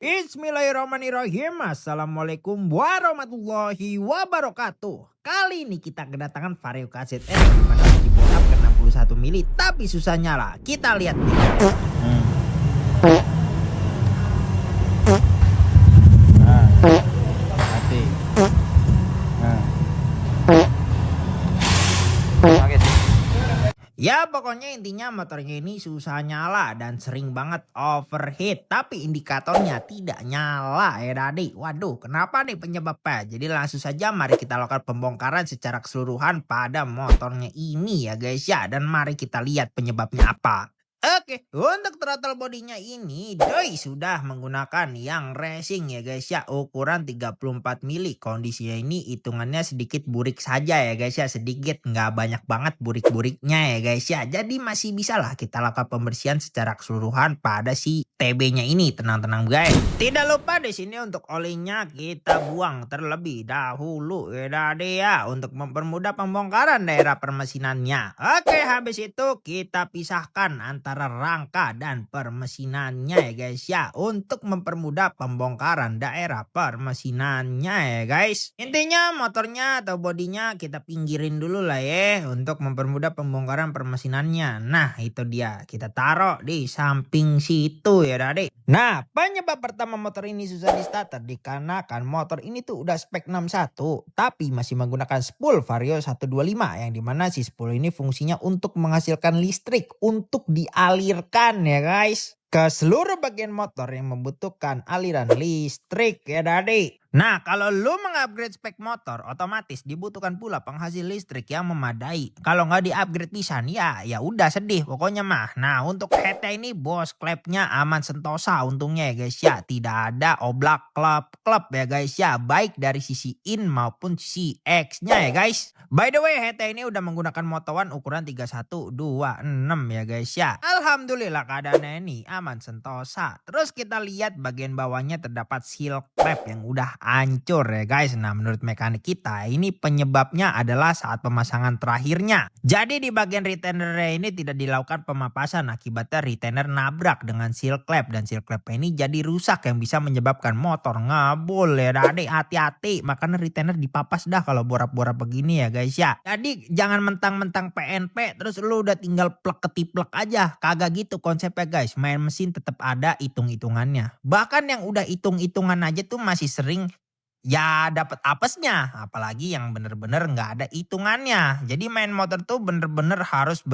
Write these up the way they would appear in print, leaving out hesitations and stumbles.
Bismillahirrahmanirrahim. Assalamualaikum warahmatullahi wabarakatuh. Kali ini kita kedatangan Vario kaset di mana di bokap ke 61 mili tapi susah nyala. Kita lihat nih. Mati. Oke. Ya pokoknya intinya motornya ini susah nyala dan sering banget overheat. Tapi indikatornya tidak nyala ya tadi. Waduh kenapa nih penyebabnya? Jadi langsung saja mari kita lakukan pembongkaran secara keseluruhan pada motornya ini ya guys ya. Dan mari kita lihat penyebabnya apa. Oke, untuk throttle bodinya ini doi sudah menggunakan yang racing ya guys ya, ukuran 34 mili. Kondisinya ini hitungannya sedikit burik saja ya guys ya, sedikit nggak banyak banget burik-buriknya ya guys ya. Jadi masih bisa lah kita lakukan pembersihan secara keseluruhan pada si TB-nya ini. Tenang-tenang guys. Tidak lupa di sini untuk olinya kita buang terlebih dahulu ya tadi ya, untuk mempermudah pembongkaran daerah permesinannya. Oke, habis itu kita pisahkan antara rangka dan permesinannya ya guys ya, untuk mempermudah pembongkaran daerah permesinannya ya guys. Intinya motornya atau bodinya kita pinggirin dulu lah ya, untuk mempermudah pembongkaran permesinannya. Nah itu dia, kita taruh di samping situ ya tadi. Nah penyebab pertama motor ini susah di starter dikarenakan motor ini tuh udah spek 61 tapi masih menggunakan spool Vario 125, yang dimana si spool ini fungsinya untuk menghasilkan listrik untuk dialirkan ya guys ke seluruh bagian motor yang membutuhkan aliran listrik ya tadi. Nah kalau lu mengupgrade spek motor otomatis dibutuhkan pula penghasil listrik yang memadai. Kalau nggak di-upgrade pisan ya udah sedih pokoknya mah. Nah untuk HT ini bos klepnya aman sentosa untungnya ya guys ya. Tidak ada oblak klep ya guys ya, baik dari sisi in maupun sisi X nya ya guys. By the way HT ini udah menggunakan motowan ukuran 3126 ya guys ya. Alhamdulillah keadaannya ini aman sentosa. Terus kita lihat bagian bawahnya terdapat seal klep yang udah hancur ya guys. Nah menurut mekanik kita ini penyebabnya adalah saat pemasangan terakhirnya. Jadi di bagian retainer ini tidak dilakukan pemapasan, akibatnya retainer nabrak dengan seal klep dan seal klep ini jadi rusak yang bisa menyebabkan motor ngebul ya tadi. Hati-hati makanya retainer dipapas dah kalau borak-borak begini ya guys ya. Jadi jangan mentang-mentang PNP terus lu udah tinggal plek ketiplek aja. Kagak gitu konsepnya guys. Main mesin tetap ada hitung-hitungannya. Bahkan yang udah hitung-hitungan aja tuh masih sering ya dapat apesnya, apalagi yang bener-bener nggak ada hitungannya. Jadi main motor tuh bener-bener harus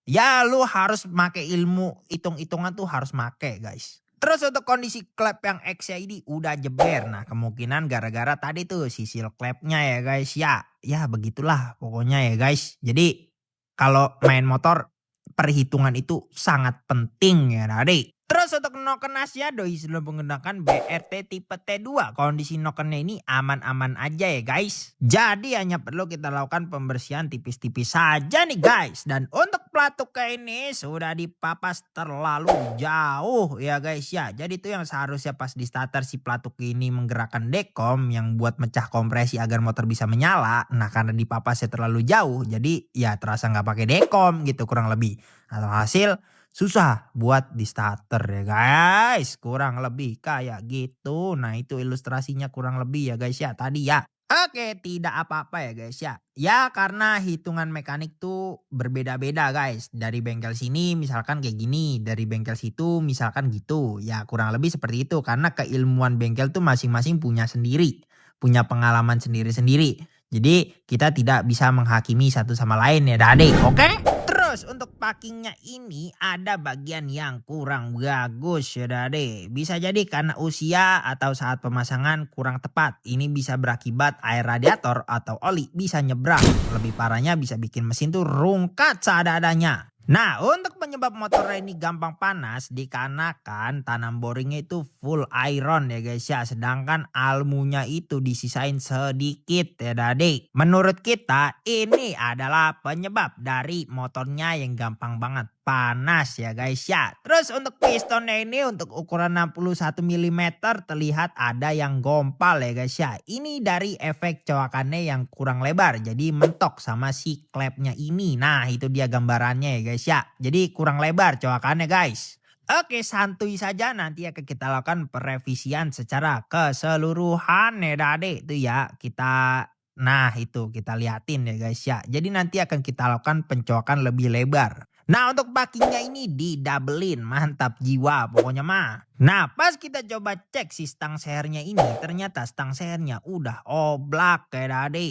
ya lu harus make ilmu hitung-hitungan tuh harus make guys. Terus untuk kondisi klep yang X ini udah jeber. Nah kemungkinan gara-gara tadi tuh sisil klepnya ya guys ya. Ya begitulah pokoknya ya guys. Jadi kalau main motor perhitungan itu sangat penting ya tadi. Terus untuk nokenasnya doi sudah menggunakan BRT tipe T2. Kondisi nokennya ini aman-aman aja ya guys. Jadi hanya perlu kita lakukan pembersihan tipis-tipis saja nih guys. Dan untuk pelatuknya ini sudah dipapas terlalu jauh ya guys ya. Jadi itu yang seharusnya pas di starter si pelatuk ini menggerakkan dekom yang buat mecah kompresi agar motor bisa menyala. Nah karena dipapasnya terlalu jauh jadi ya terasa nggak pakai dekom gitu kurang lebih. Atau hasil susah buat di starter ya guys. Kurang lebih kayak gitu. Nah itu ilustrasinya kurang lebih ya guys ya tadi ya. Oke tidak apa-apa ya guys ya. Ya karena hitungan mekanik tuh berbeda-beda guys. Dari bengkel sini misalkan kayak gini. Dari bengkel situ misalkan gitu. Ya kurang lebih seperti itu. Karena keilmuan bengkel tuh masing-masing punya sendiri. Punya pengalaman sendiri-sendiri. Jadi kita tidak bisa menghakimi satu sama lain ya Dade. Oke? Terus untuk packingnya ini ada bagian yang kurang bagus ya Dade. Bisa jadi karena usia atau saat pemasangan kurang tepat. Ini bisa berakibat air radiator atau oli bisa nyebrang. Lebih parahnya bisa bikin mesin tuh rungkat seadanya. Nah untuk penyebab motor ini gampang panas dikarenakan tanam boringnya itu full iron ya guys ya. Sedangkan almunya itu disisain sedikit ya Dade. Menurut kita ini adalah penyebab dari motornya yang gampang banget panas ya guys ya. Terus untuk pistonnya ini untuk ukuran 61 milimeter terlihat ada yang gompal ya guys ya. Ini dari efek coakannya yang kurang lebar jadi mentok sama si klepnya ini. Nah itu dia gambarannya ya guys ya. Jadi kurang lebar coakannya guys. Oke, santuy saja nanti akan kita lakukan perevisian secara keseluruhan ya Dade. Itu ya nah itu kita liatin ya guys ya. Jadi nanti akan kita lakukan pencocokan lebih lebar. Nah untuk packingnya ini didoublein, mantap jiwa pokoknya mah. Nah pas kita coba cek si stang sehernya ini, ternyata stang sehernya udah oblak kayak Dade.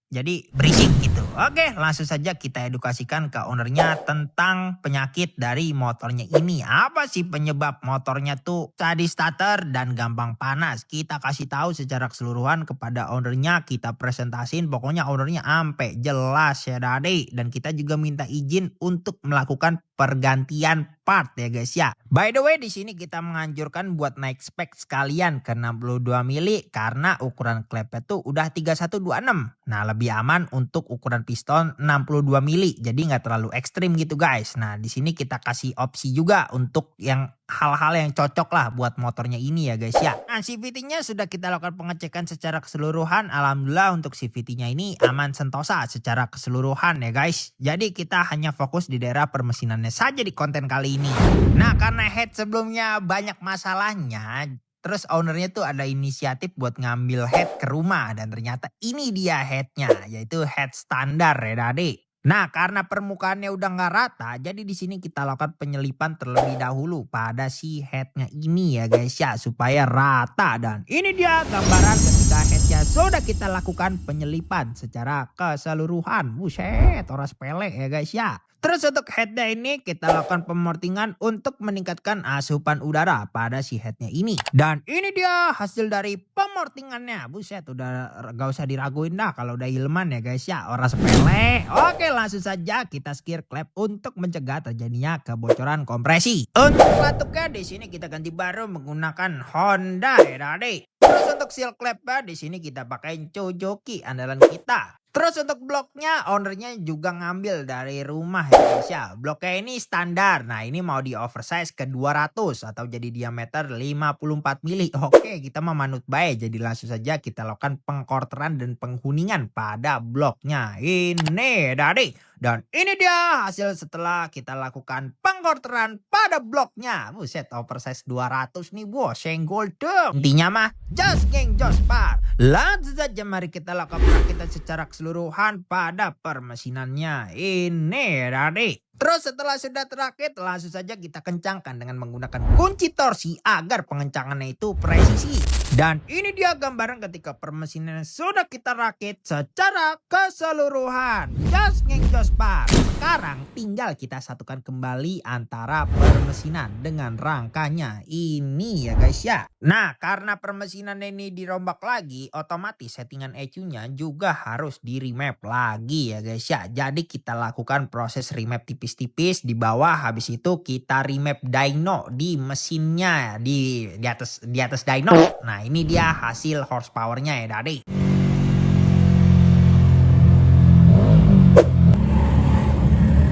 Jadi berisik gitu. Oke, langsung saja kita edukasikan ke ownernya tentang penyakit dari motornya ini. Apa sih penyebab motornya tuh tadi starter dan gampang panas? Kita kasih tahu secara keseluruhan kepada ownernya, kita presentasin pokoknya ownernya ampe jelas ya Dade. Dan kita juga minta izin untuk melakukan pergantian part ya guys ya. By the way di sini kita menganjurkan buat naik spek sekalian ke 62 mili karena ukuran klepnya tuh udah 3126. Nah lebih aman untuk ukuran piston 62 mili. Jadi nggak terlalu ekstrim gitu guys. Nah di sini kita kasih opsi juga untuk yang hal-hal yang cocok lah buat motornya ini ya guys ya. Nah CVT-nya sudah kita lakukan pengecekan secara keseluruhan. Alhamdulillah untuk CVT-nya ini aman sentosa secara keseluruhan ya guys. Jadi kita hanya fokus di daerah permesinannya saja di konten kali ini. Nah karena head sebelumnya banyak masalahnya, terus ownernya tuh ada inisiatif buat ngambil head ke rumah dan ternyata ini dia headnya, yaitu head standar ya Dade. Nah karena permukaannya udah nggak rata, jadi di sini kita lakukan penyelipan terlebih dahulu pada si headnya ini ya guys ya, supaya rata. Dan ini dia gambaran ketika headnya sudah kita lakukan penyelipan secara keseluruhan. Buset, orang sepele ya guys ya. Terus untuk headnya ini kita lakukan pemortingan untuk meningkatkan asupan udara pada si headnya ini. Dan ini dia hasil dari pemortingannya. Buset udah gak usah diraguin dah kalau udah ilman ya guys ya. Orang sepele. Oke langsung saja kita skir klep untuk mencegah terjadinya kebocoran kompresi. Untuk pelapnya di sini kita ganti baru menggunakan Honda ya Dade. Terus untuk seal klepnya di sini kita pakai Suzuki andalan kita. Terus untuk bloknya ownernya juga ngambil dari rumah ya guys ya. Bloknya ini standar. Nah ini mau di oversize ke 200 atau jadi diameter 54 mili. Oke kita mah manut baik. Jadi langsung saja kita lakukan pengkorteran dan penghuningan pada bloknya. Ini Dade. Dan ini dia hasil setelah kita lakukan pengkorteran pada bloknya. Buset oversize 200 nih bos. Senggol dong. Intinya mah just geng just par. Langsung saja mari kita lakukan perakitan secara keseluruhan pada permesinannya. Ini Dade. Terus setelah sudah terakit langsung saja kita kencangkan dengan menggunakan kunci torsi agar pengencangannya itu presisi. Dan ini dia gambaran ketika permesinannya sudah kita rakit secara keseluruhan. Just ngeng just par. Sekarang tinggal kita satukan kembali antara permesinan dengan rangkanya. Ini ya guys ya. Nah karena permesinan ini dirombak lagi otomatis settingan ECU-nya juga harus di remap lagi ya guys ya. Jadi kita lakukan proses remap tipis-tipis di bawah, habis itu kita remap dyno di mesinnya di atas dyno. Nah ini dia hasil horsepowernya ya Dade.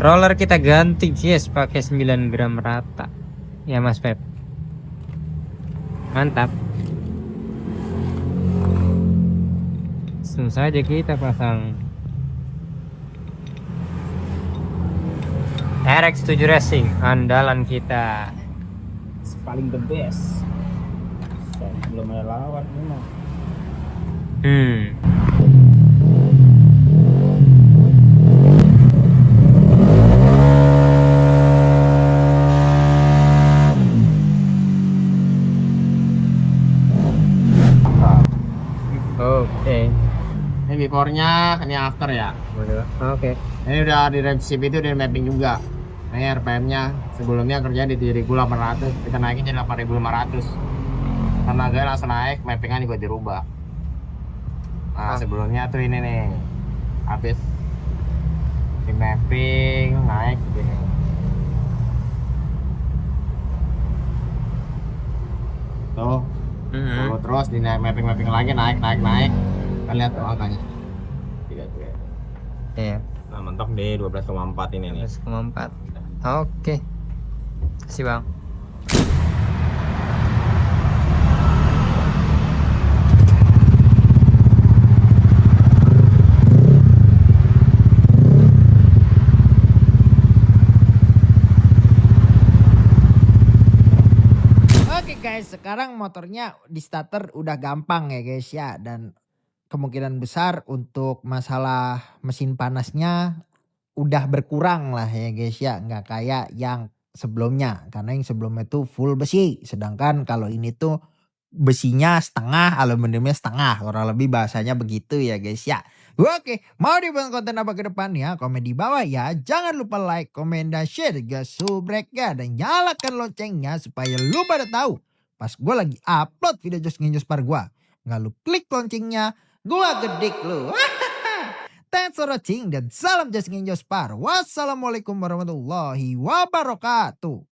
Roller kita ganti guys pakai 9 gram rata ya Mas Pep. Mantap. Langsung saja kita pasang RX7 Racing andalan kita. Paling the best. Belum ada lawan memang. Oke. Ini before-nya, ini after ya. Oke. Ini udah di revisi itu di mapping juga. Ini RPM-nya sebelumnya kerja di 7.800, kita naikin jadi 8.500. Karena gue langsung naik, mappingnya juga dirubah. Nah sebelumnya tuh ini nih, habis di mapping naik gini. Tuh, terus di mapping lagi naik. Kita lihat tuh angkanya. Iya. Nah mentok di 12,4 ini nih. 12,4. Oke. Kasih Bang. sekarang motornya di starter udah gampang ya guys ya. Dan kemungkinan besar untuk masalah mesin panasnya udah berkurang lah ya guys ya. Nggak kayak yang sebelumnya. Karena yang sebelumnya tuh full besi. Sedangkan kalau ini tuh besinya setengah, aluminiumnya setengah. Kurang lebih bahasanya begitu ya guys ya. Oke, mau dibuat konten apa ke depannya? Komen di bawah ya. Jangan lupa like, komen, dan share. Gas subreknya dan nyalakan loncengnya supaya lu pada tahu pas gue lagi upload video Jos Nginjos Par gue. Nggak lu klik loncengnya, gue gedik lu. Thanks for watching dan salam Jos Nginjos Par. Wassalamualaikum warahmatullahi wabarakatuh.